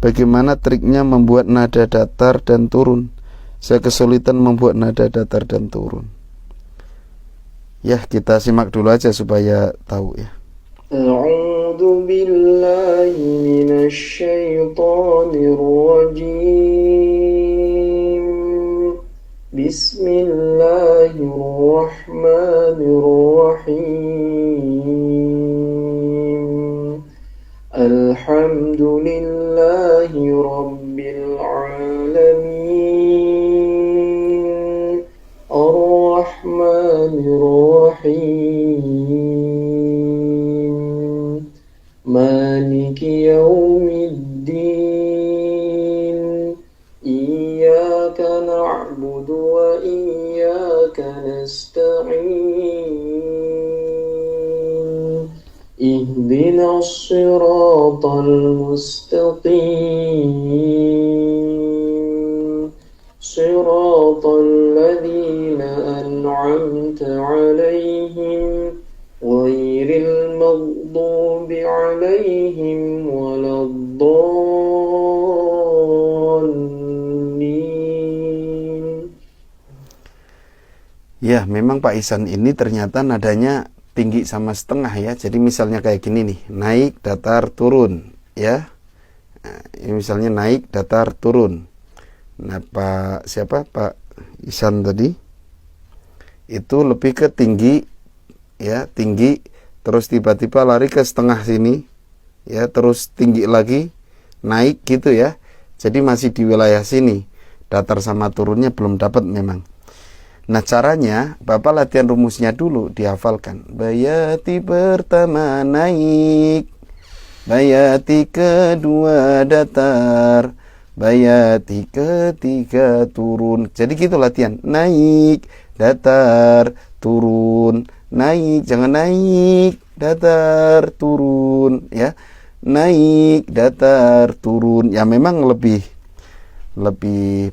Bagaimana triknya membuat nada datar dan turun? Saya kesulitan membuat nada datar dan turun. Ya, kita simak dulu aja supaya tahu ya. A'udzu billahi minasy syaithanir rajim. Bismillahirrahmanirrahim. Alhamdulillahi rabbil alamin. Ar-Rahmanir Rahim. Maliki yaumiddin. Iyyaka na'budu wa iyyaka nasta'in. Ihdinas اهدنا الصراط المستقيم صراط الذين أنعمت عليهم غير المغضوب عليهم ولا الضالين. Ya, memang Pak Ihsan ini ternyata nadanya tinggi sama setengah ya. Jadi misalnya kayak gini nih, naik, datar, turun ya. Nah, ini misalnya naik, datar, turun. Nah, Pak Ihsan tadi itu lebih ke tinggi ya, tinggi terus tiba-tiba lari ke setengah sini ya, terus tinggi lagi, naik gitu ya. Jadi masih di wilayah sini. Datar sama turunnya belum dapat memang. Nah, caranya Bapak latihan rumusnya dulu, dihafalkan. Bayati pertama naik, bayati kedua datar, bayati ketiga turun. Jadi gitu latihan. Naik, datar, turun. Naik, jangan naik, datar, turun ya. Naik, datar, turun. Ya memang lebih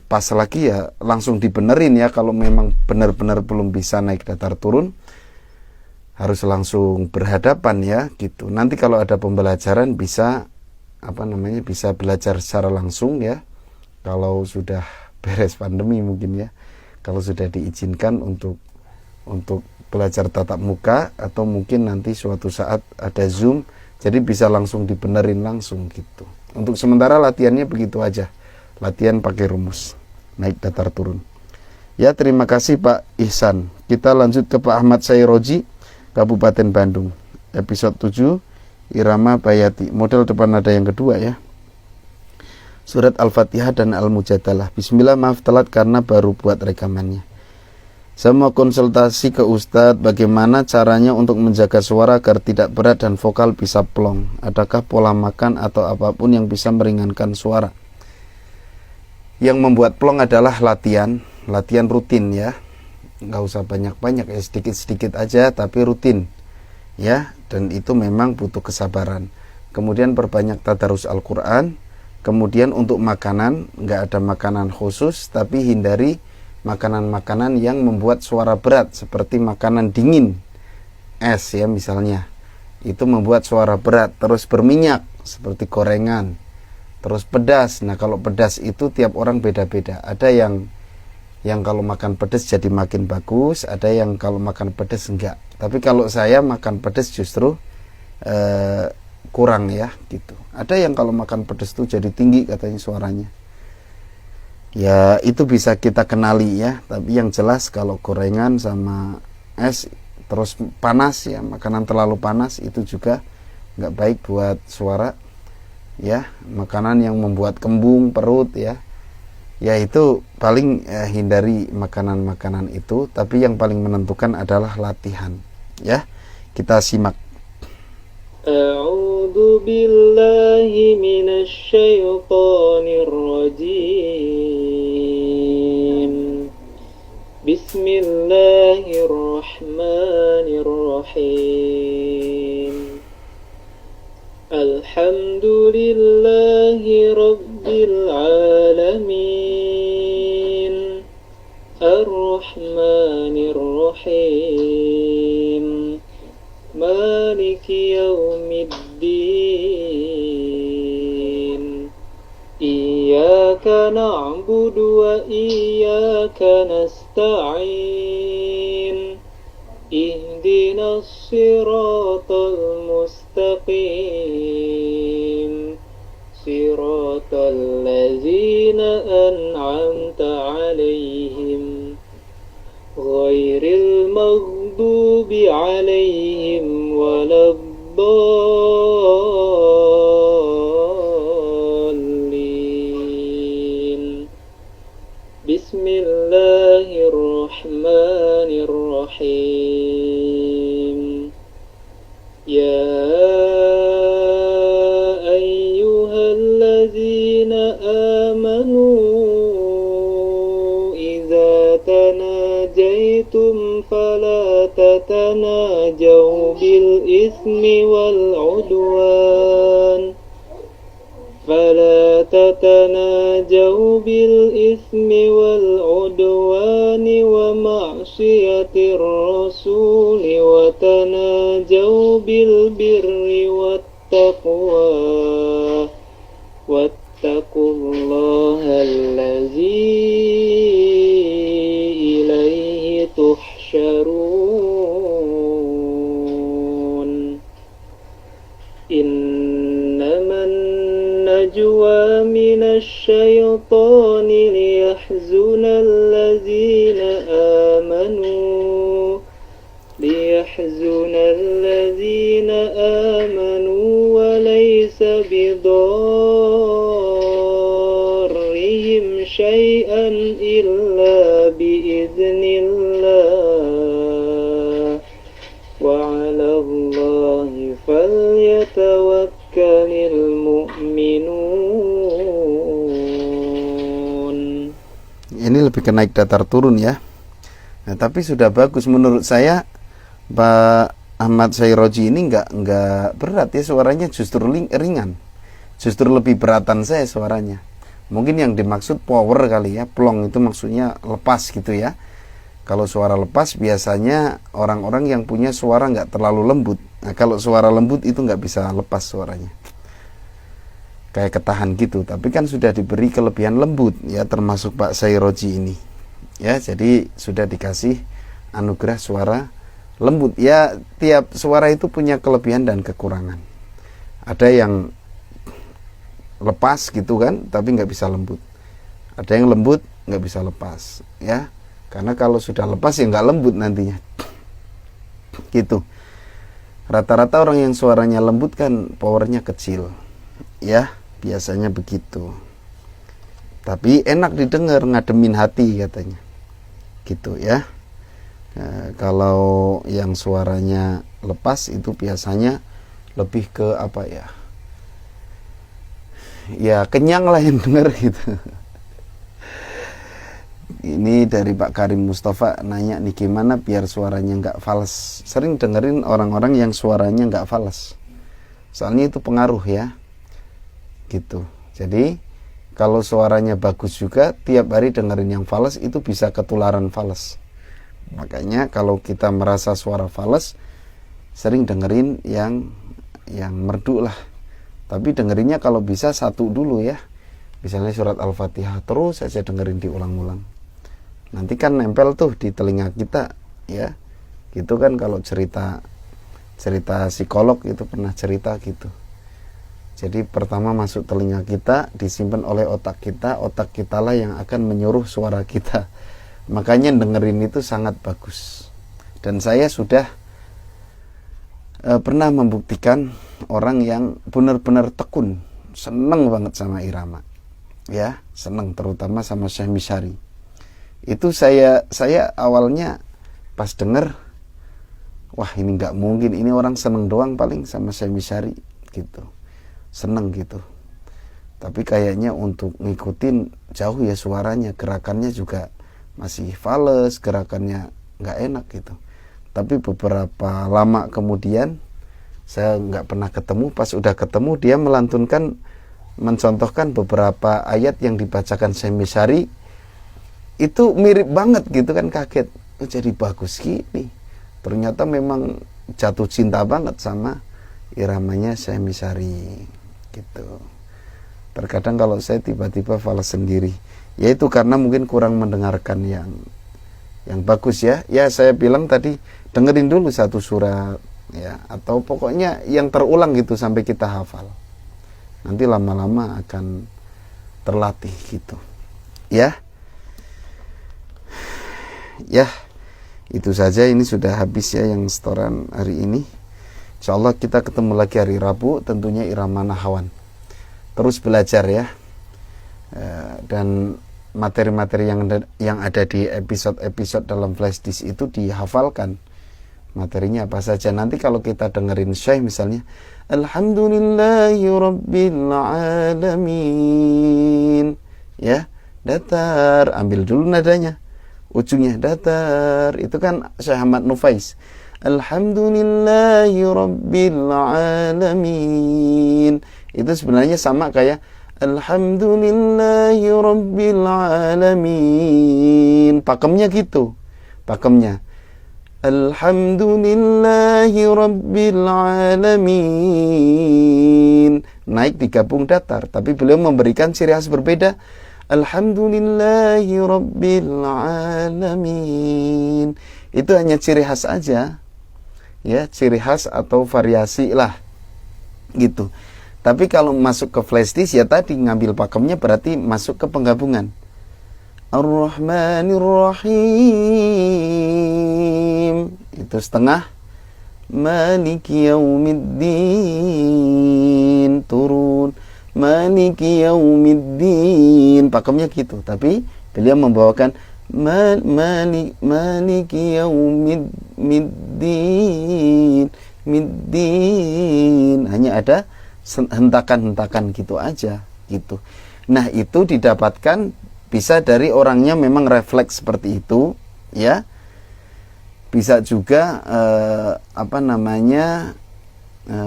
pas lagi ya langsung dibenerin ya. Kalau memang benar-benar belum bisa naik, datar, turun, harus langsung berhadapan ya gitu. Nanti kalau ada pembelajaran bisa bisa belajar secara langsung ya. Kalau sudah beres pandemi mungkin ya. Kalau sudah diizinkan untuk belajar tatap muka, atau mungkin nanti suatu saat ada Zoom, jadi bisa langsung dibenerin langsung gitu. Untuk sementara latihannya begitu aja. Latihan pakai rumus naik, datar, turun. Ya, terima kasih Pak Ihsan. Kita lanjut ke Pak Ahmad Sairoji, Kabupaten Bandung. Episode 7, Irama Bayati. Model depan nada yang kedua ya. Surat Al-Fatihah dan Al-Mujadalah. Bismillah, maaf telat karena baru buat rekamannya. Saya mau konsultasi ke Ustadz bagaimana caranya untuk menjaga suara agar tidak berat dan vokal bisa plong. Adakah pola makan atau apapun yang bisa meringankan suara? Yang membuat plong adalah latihan rutin ya. Nggak usah banyak-banyak ya, sedikit-sedikit aja tapi rutin ya. Dan itu memang butuh kesabaran. Kemudian perbanyak tadarus Al-Quran. Kemudian untuk makanan, nggak ada makanan khusus, tapi hindari makanan-makanan yang membuat suara berat, seperti makanan dingin, es ya misalnya, itu membuat suara berat. Terus berminyak seperti gorengan, terus pedas. Nah, kalau pedas itu tiap orang beda-beda. Ada yang kalau makan pedas jadi makin bagus, ada yang kalau makan pedas enggak. Tapi kalau saya makan pedas justru kurang ya gitu. Ada yang kalau makan pedas tuh jadi tinggi katanya suaranya. Ya itu bisa kita kenali ya. Tapi yang jelas kalau gorengan sama es terus panas ya, makanan terlalu panas itu juga nggak baik buat suara ya. Makanan yang membuat kembung perut ya, ya itu paling hindari makanan-makanan itu. Tapi yang paling menentukan adalah latihan ya. Kita simak. A'udzu billahi minasy syaithanir rajim. Bismillahirrahmanirrahim. Alhamdulillahi rabbil alamin. Ar-Rahmanir Rahim. Maliki yaumiddin. Iyyaka na'budu wa iyyaka nasta'in. Ihdinas siratal mustaqim. Siratal ladzina an'amta 'alaihim ghairil maghdubi 'alaihim waladdallin. Bismillahirrahmanirrahim. Ya ayyuhalladzina amanu idza tanajaytum خليتم فلا تتناجوا بالإثم والعدوان ومعصية الرسول وتناجوا بالبر والتقوى واتقوا الله الذي إليه تحشرون إنما النجوى من الشيطان ليحزن الذين آمنوا وليس بضارهم شيئا إلا بإذن الله وعلى الله فليتوكل المؤمنون. Ini lebih ke naik datar turun ya. Nah, tapi sudah bagus menurut saya. Pak Ahmad Syairoji ini nggak berat ya, suaranya justru ringan, justru lebih beratan saya suaranya. Mungkin yang dimaksud power kali ya, plong itu maksudnya lepas gitu ya. Kalau suara lepas biasanya orang-orang yang punya suara nggak terlalu lembut. Nah, kalau suara lembut itu nggak bisa lepas suaranya, kayak ketahan gitu. Tapi kan sudah diberi kelebihan lembut ya, termasuk Pak Syairoji ini ya. Jadi sudah dikasih anugerah suara lembut ya. Tiap suara itu punya kelebihan dan kekurangan. Ada yang lepas gitu kan, tapi nggak bisa lembut. Ada yang lembut nggak bisa lepas ya, karena kalau sudah lepas ya nggak lembut nantinya gitu. Rata-rata orang yang suaranya lembut kan powernya kecil ya, biasanya begitu. Tapi enak didengar, ngademin hati katanya gitu ya. Kalau yang suaranya lepas itu biasanya lebih ke apa ya, ya kenyang lah yang dengar gitu. Ini dari Pak Karim Mustafa nanya nih, gimana biar suaranya nggak fals. Sering dengerin orang-orang yang suaranya nggak fals, soalnya itu pengaruh ya gitu. Jadi kalau suaranya bagus juga, tiap hari dengerin yang fals itu bisa ketularan fals. Makanya kalau kita merasa suara fals, sering dengerin yang merdu lah. Tapi dengerinnya kalau bisa satu dulu ya. Misalnya surat Al-Fatihah terus saja dengerin diulang-ulang. Nanti kan nempel tuh di telinga kita ya. Gitu kan kalau cerita psikolog itu pernah cerita gitu. Jadi pertama masuk telinga kita, disimpan oleh otak kita lah yang akan menyuruh suara kita. Makanya dengerin itu sangat bagus. Dan saya sudah pernah membuktikan orang yang benar-benar tekun, seneng banget sama irama ya, seneng terutama sama Syekh Misyari. Itu saya awalnya pas denger, wah ini nggak mungkin, ini orang seneng doang paling sama Syekh Misyari gitu, seneng gitu. Tapi kayaknya untuk ngikutin jauh ya suaranya, gerakannya juga masih fales, gerakannya nggak enak gitu. Tapi beberapa lama kemudian saya nggak pernah ketemu, pas udah ketemu dia mencontohkan beberapa ayat yang dibacakan Syekh Misyari itu mirip banget gitu kan, kaget, oh, jadi bagus gini. Ternyata memang jatuh cinta banget sama iramanya Syekh Misyari gitu. Terkadang kalau saya tiba-tiba fales sendiri, yaitu karena mungkin kurang mendengarkan yang bagus ya. Ya saya bilang tadi, dengerin dulu satu surat ya, atau pokoknya yang terulang gitu sampai kita hafal. Nanti lama-lama akan terlatih gitu. Ya. Ya. Itu saja, ini sudah habis ya yang setoran hari ini. Insyaallah kita ketemu lagi hari Rabu, tentunya irama nahawan. Terus belajar ya. Dan materi-materi yang ada di episode-episode dalam flash disk itu dihafalkan. Materinya apa saja. Nanti kalau kita dengerin Syekh misalnya, Alhamdulillahirabbil alamin. Ya, datar, ambil dulu nadanya. ujungnya datar. Itu kan Syekh Ahmad Nufais. Alhamdulillahi Rabbil Alamin. Itu sebenarnya sama kayak Alhamdulillahi Rabbil Alamin. Pakemnya gitu. Pakemnya Alhamdulillahi Rabbil Alamin. Naik digabung datar. Tapi beliau memberikan ciri khas berbeda. Alhamdulillahi Rabbil Alamin. Itu hanya ciri khas aja. Ya, ciri khas atau variasi lah. Gitu. Tapi kalau masuk ke flash disk ya tadi ngambil pakemnya berarti masuk ke penggabungan. Ar-Rahmanir Rahim. Itu setengah. Maliki Yaumiddin. Turun. Maliki Yaumiddin. Pakemnya gitu. Tapi beliau membawakan Maliki Yaumiddin. Middin. Hanya ada hentakan-hentakan gitu aja gitu. Nah, itu didapatkan bisa dari orangnya memang refleks seperti itu, ya. Bisa juga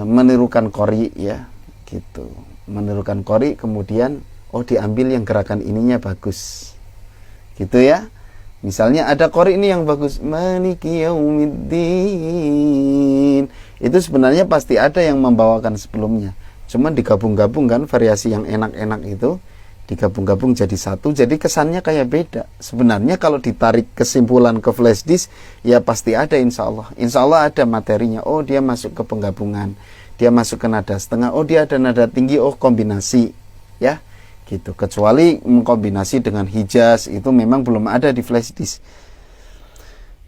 menirukan qori, ya, gitu. Menirukan qori kemudian diambil yang gerakan ininya bagus. Gitu ya. Misalnya ada qori ini yang bagus, Maliki Yaumiddin. Itu sebenarnya pasti ada yang membawakan sebelumnya. Cuman digabung-gabung kan, variasi yang enak-enak itu digabung-gabung jadi satu, jadi kesannya kayak beda. Sebenarnya kalau ditarik kesimpulan ke flash disk, ya pasti ada insya Allah. Insya Allah ada materinya. Oh, dia masuk ke penggabungan, dia masuk ke nada setengah, oh dia ada nada tinggi, oh kombinasi, ya gitu. Kecuali mengkombinasi dengan hijaz, itu memang belum ada di flash disk.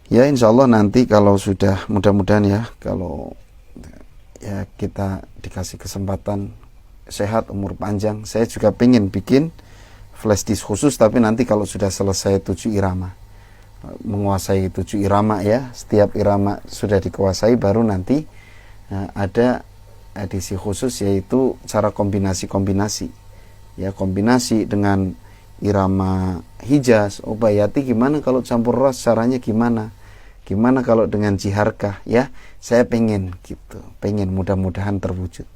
Ya insya Allah nanti kalau sudah, mudah-mudahan ya, kalau ya kita dikasih kesempatan sehat, umur panjang, saya juga pengen bikin flash disk khusus, tapi nanti kalau sudah selesai 7 irama, menguasai 7 irama ya, setiap irama sudah dikuasai, baru nanti ada edisi khusus, yaitu cara kombinasi-kombinasi ya, kombinasi dengan irama hijaz, bayati gimana kalau campur ras, caranya gimana kalau dengan jiharkah, ya saya pengen gitu, pengen, mudah-mudahan terwujud.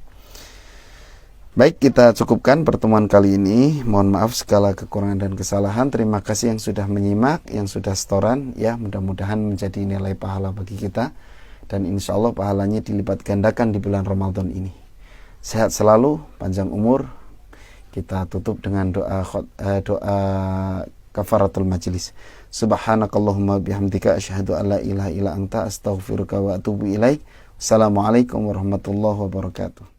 Baik, kita cukupkan pertemuan kali ini. Mohon maaf segala kekurangan dan kesalahan. Terima kasih yang sudah menyimak, yang sudah setoran, ya mudah-mudahan menjadi nilai pahala bagi kita, dan insya Allah pahalanya dilipat gandakan di bulan Ramadan ini. Sehat selalu, panjang umur. Kita tutup dengan doa kafaratul majlis. Subhanakallahumma bihamdika asyhadu an la ilaha illa anta astaghfiruka wa atubu ilaik. Assalamualaikum warahmatullahi wabarakatuh.